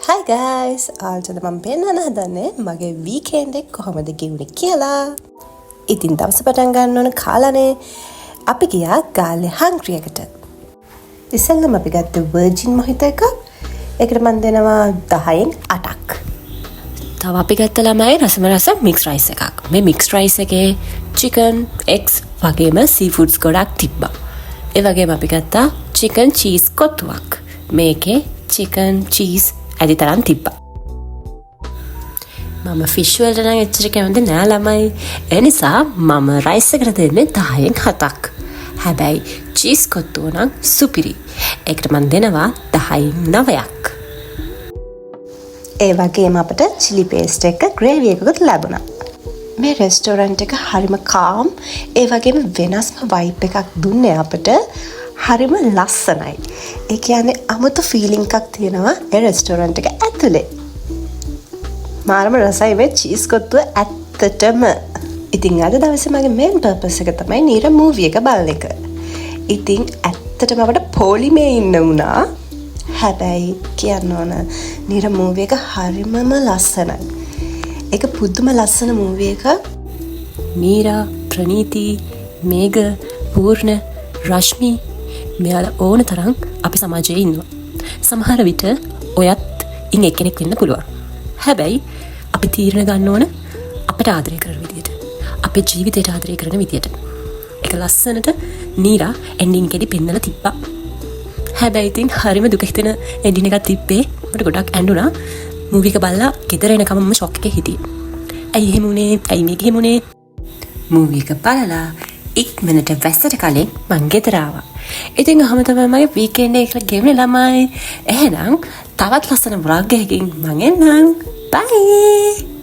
Hi guys! ආල්ටද මම පෙන්නන්න හදන්නේ මගේ වීකෙන්ඩ් එක කොහොමද ගෙවුනේ කියලා. ඉතින් දවස පටන් ගන්න ඕන කාලනේ අපි ගියා ගාල්ලේ හංග්‍රි එකට. ඉස්සෙල්ලම අපි ගත්ත වර්ජින් මොහිතෝ එකක්. ඒකට මම දෙනවා 10න් 8ක්. තව අපි ගත්ත ළමයි රසම රස මික්ස් රයිස් එකක්. මේ මික්ස් රයිස් එකේ chicken, eggs වගේම සීෆුඩ්ස් ගොඩක් තිබ්බා. ඒ වගේම අපි ගත්තා chicken cheese කොටුවක්. මේකේ chicken cheese ඇති තරම් තිබ්බා. මම ෆිෂ් වලට නම් එච්චර කැමති නෑ ළමයි. ඒ නිසා මම රයිස් එකට දෙන්නේ 10න් 7ක්. හැබැයි චීස් කොටුව නම් සුපිරි. ඒකට මම දෙනවා 10න් 9ක්. ඒ වගේම අපිට chili paste එක gravy එකකුත් ලැබුණා. මේ රෙස්ටෝරන්ට් එක හරිම calm ඒ වගේම වෙනස්ම vibe එකක් දුන්නේ අපිට. හරිම ලස්සනයි. ඒ කියන්නේ අමුතු ෆීලිං එකක් තියෙනවා ඒ රෙස්ටෝරන්ට් එක ඇතුලේ. මාරම රසයි මේ චීස් කොට්ටුව ඇත්තටම. ඉතින් අද දවසේ මගේ මේන් පර්පස් එක තමයි නීර මූවි එක බලන එක. ඉතින් ඇත්තටම අපිට පොලිමේ ඉන්න වුණා. හැබැයි කියන්න ඕන නීර මූවි එක හරිමම ලස්සනයි. ඒක පුදුම ලස්සන මූවි එකක්. මීරා, ප්‍රනීති, මේඝ, පූර්ණ, රශ්මි මෙයාලා ඕන තරම් අපි සමාජයේ ඉන්නවා. සමහර විට ඔයත් ඉන් එක්කෙනෙක් වෙන්න පුළුවන්. හැබැයි අපි තීරණ ගන්න ඕන අපට ආදරය කරන විදියට. අපේ ජීවිතයට ආදරය කරන විදියට. ඒක ලස්සනට නීරා එන්ඩින් එකේදී පෙන්නලා තිබ්බා. හැබැයි ඉතින් හරිම දුක හිතෙන එන්ඩින් එකක් තිබ්බේ. මට ගොඩක් ඇඬුණා. මූවි එක බලලා ගෙදර එනකම් මම ෂොක් එකේ හිටියේ. ඇයි එහෙම උනේ? ඇයි මේක එහෙම උනේ? මූවි එක බලලා ඉක්මනට වැස්සට කලින් මං ගෙදර ආවා. ඉතින් අහම තමයි මගේ වීකෙන්ඩ් එක ගෙවුනේ ළමයි. එහෙනම් තවත් ලස්සන vlog එකකින් මං එන්නම්. බයි.